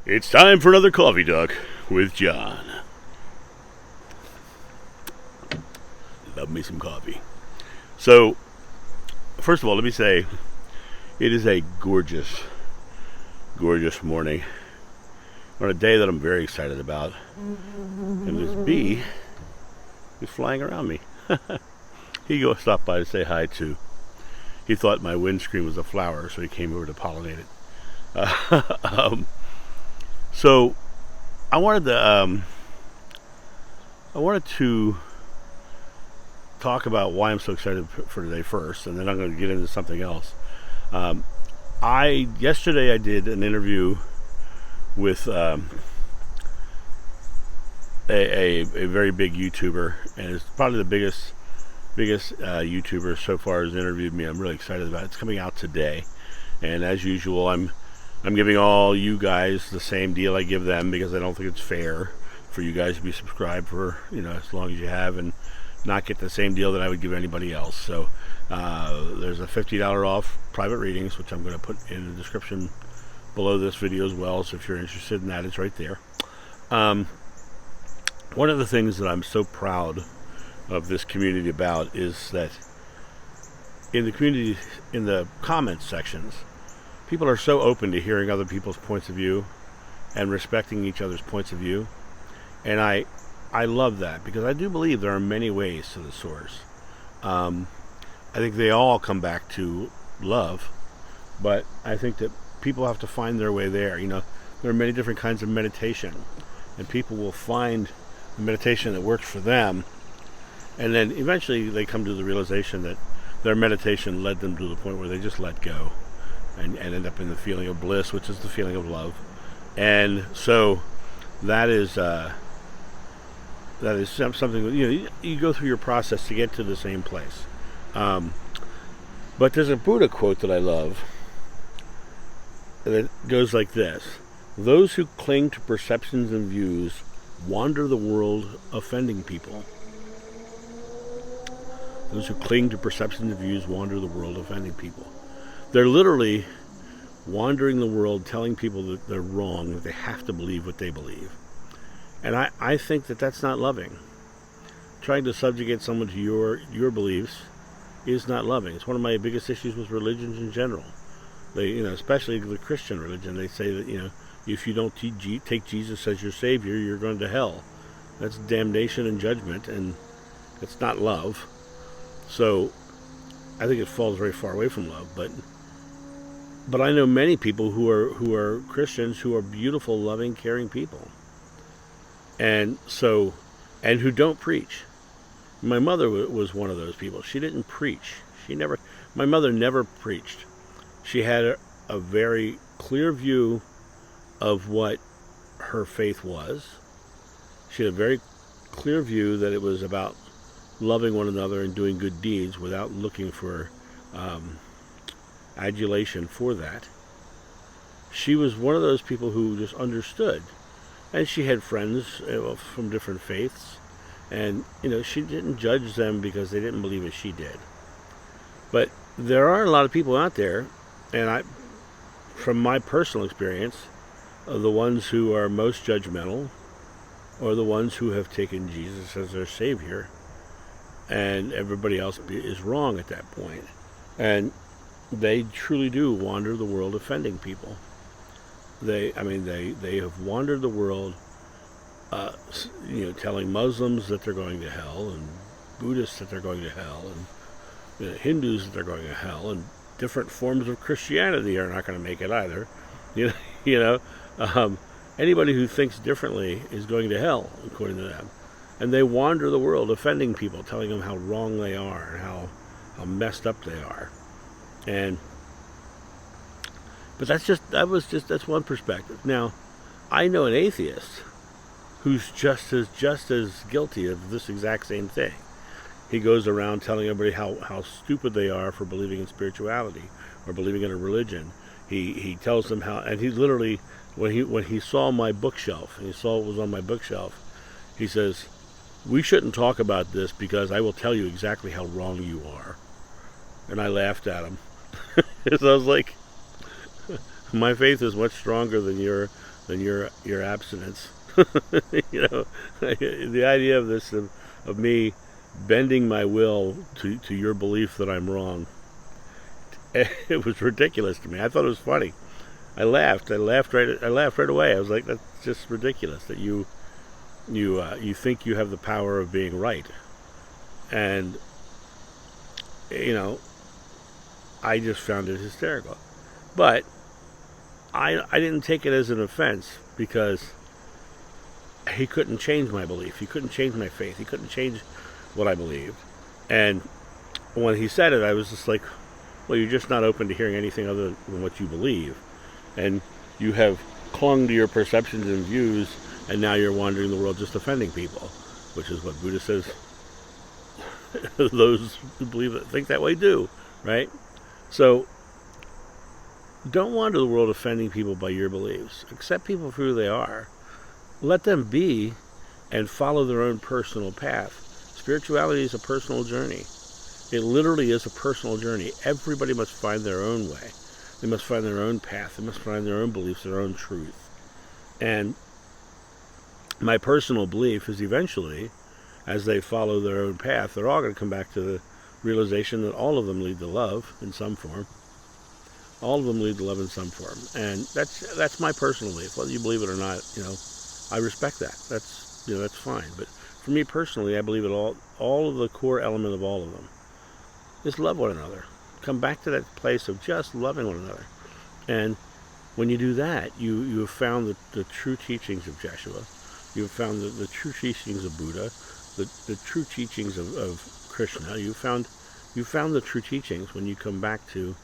It's time for another coffee talk with John. Love me some coffee. So, first of all, let me say it is a gorgeous, gorgeous morning on a day that I'm very excited about. And this bee is flying around me. He stopped by to say hi too. He thought my windscreen was a flower, so he came over to pollinate it. So I wanted to talk about why I'm so excited for today first, and then I'm going to get into something else. Yesterday I did an interview with a very big YouTuber, and it's probably the biggest YouTuber so far has interviewed me. I'm really excited about it. It's coming out today, and as usual, I'm giving all you guys the same deal I give them, because I don't think it's fair for you guys to be subscribed for as long as you have and not get the same deal that I would give anybody else. So there's a $50 off private readings, which I'm going to put in the description below this video as well. So if you're interested in that, it's right there. One of the things that I'm so proud of this community about is that in the community, in the comments sections, people are so open to hearing other people's points of view and respecting each other's points of view. And I love that, because I do believe there are many ways to the source. I think they all come back to love, but I think that people have to find their way there. There are many different kinds of meditation, and people will find a meditation that works for them, and then eventually they come to the realization that their meditation led them to the point where they just let go and end up in the feeling of bliss, which is the feeling of love. And so that is something, you go through your process to get to the same place. But there's a Buddha quote that I love that goes like this: "Those who cling to perceptions and views wander the world offending people." Those who cling to perceptions and views wander the world offending people. They're literally wandering the world telling people that they're wrong, that they have to believe what they believe. And I think that that's not loving. Trying to subjugate someone to your beliefs is not loving. It's one of my biggest issues with religions in general. They, especially the Christian religion, they say that, if you don't take Jesus as your Savior, you're going to hell. That's damnation and judgment, and it's not love. So I think it falls very far away from love, but I know many people who are Christians who are beautiful, loving, caring people, and who don't preach. My mother was one of those people. She didn't preach. My mother never preached. She had a very clear view of what her faith was. She had a very clear view that it was about loving one another and doing good deeds without looking for adulation for that. She was one of those people who just understood, and she had friends from different faiths, and she didn't judge them because they didn't believe as she did. But there are a lot of people out there, and from my personal experience, the ones who are most judgmental are the ones who have taken Jesus as their Savior, and everybody else is wrong at that point. And they truly do wander the world offending people. They have wandered the world, telling Muslims that they're going to hell, and Buddhists that they're going to hell, and Hindus that they're going to hell, and different forms of Christianity are not going to make it either. Anybody who thinks differently is going to hell, according to them. And they wander the world offending people, telling them how wrong they are and how messed up they are. But that's one perspective. Now, I know an atheist who's just as guilty of this exact same thing. He goes around telling everybody how stupid they are for believing in spirituality or believing in a religion. He tells them how, and he literally, when he saw my bookshelf, and he saw what was on my bookshelf, he says, "We shouldn't talk about this because I will tell you exactly how wrong you are." And I laughed at him. So I was like, my faith is much stronger than your than your abstinence. You know, the idea of this of me bending my will to your belief that I'm wrong, it was ridiculous to me. I thought it was funny. I laughed. I laughed right away. I was like, that's just ridiculous that you think you have the power of being right, and you know, I just found it hysterical. But I didn't take it as an offense because he couldn't change my belief. He couldn't change my faith. He couldn't change what I believed. And when he said it, I was just like, well, you're just not open to hearing anything other than what you believe. And you have clung to your perceptions and views, and now you're wandering the world just offending people, which is what Buddha says those who think that way do, right? So don't wander the world offending people by your beliefs. Accept people for who they are. Let them be and follow their own personal path. Spirituality is a personal journey. It literally is a personal journey. Everybody must find their own way. They must find their own path. They must find their own beliefs, their own truth. And my personal belief is eventually, as they follow their own path, they're all going to come back to the realization that all of them lead to love in some form. All of them lead to love in some form. And that's my personal belief. Whether you believe it or not, I respect that. That's fine. But for me personally, I believe it all of the core element of all of them is love one another. Come back to that place of just loving one another. And when you do that, you have found the true teachings of Jeshua. You have found the true teachings of Buddha, the true teachings of Krishna. You found the true teachings when you come back to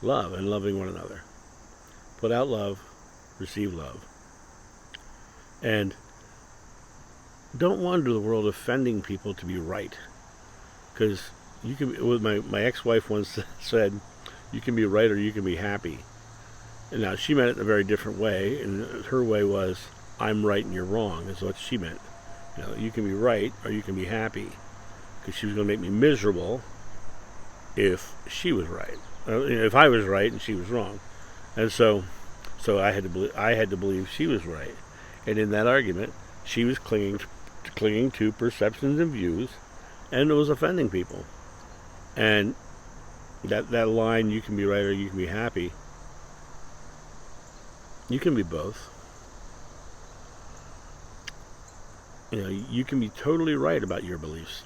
love and loving one another. Put out love, receive love. And don't wander the world offending people to be right. Because you can, with my ex-wife once said, you can be right or you can be happy. And now she meant it in a very different way, and her way was, I'm right and you're wrong, is what she meant. You can be right or you can be happy. Because she was going to make me miserable if she was right. If I was right and she was wrong. And so I had to believe she was right. And in that argument, she was clinging to perceptions and views, and it was offending people. And that line, you can be right or you can be happy, you can be both. You can be totally right about your beliefs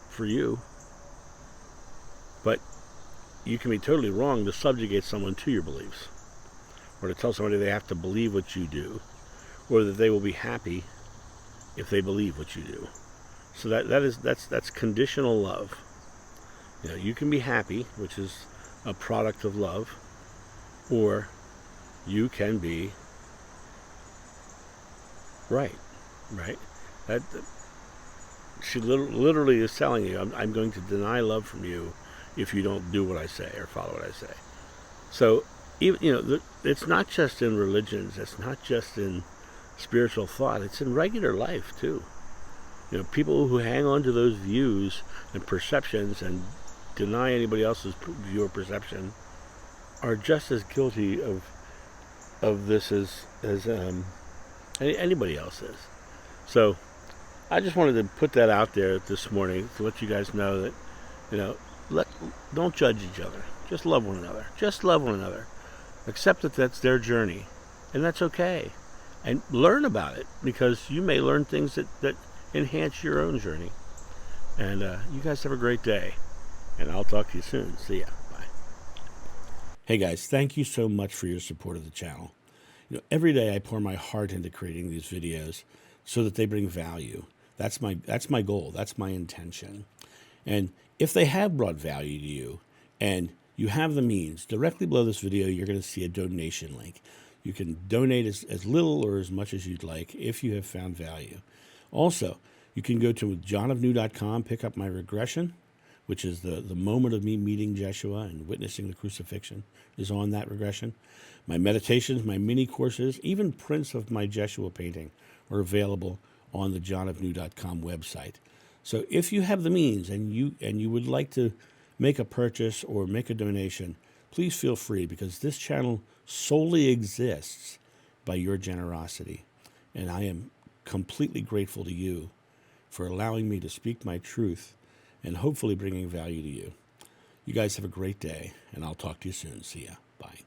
for you, but you can be totally wrong to subjugate someone to your beliefs, or to tell somebody they have to believe what you do, or that they will be happy if they believe what you do. So that's conditional love. You can be happy, which is a product of love, or you can be right. That she literally is telling you, I'm going to deny love from you if you don't do what I say or follow what I say. So even it's not just in religions. It's not just in spiritual thought. It's in regular life too. People who hang on to those views and perceptions and deny anybody else's view or perception are just as guilty of this as anybody else is. So I just wanted to put that out there this morning to let you guys know that don't judge each other. Just love one another. Just love one another. Accept that that's their journey, and that's okay. And learn about it, because you may learn things that enhance your own journey. And you guys have a great day, and I'll talk to you soon. See ya. Bye. Hey guys, thank you so much for your support of the channel. Every day I pour my heart into creating these videos so that they bring value. That's my goal. That's my intention. And if they have brought value to you, and you have the means, directly below this video, you're going to see a donation link. You can donate as little or as much as you'd like if you have found value. Also, you can go to johnofnew.com, pick up my regression, which is the moment of me meeting Jeshua and witnessing the crucifixion is on that regression. My meditations, my mini courses, even prints of my Jeshua painting are available on the johnofnew.com website. So if you have the means and you would like to make a purchase or make a donation, please feel free, because this channel solely exists by your generosity. And I am completely grateful to you for allowing me to speak my truth and hopefully bringing value to you. You guys have a great day, and I'll talk to you soon. See ya. Bye.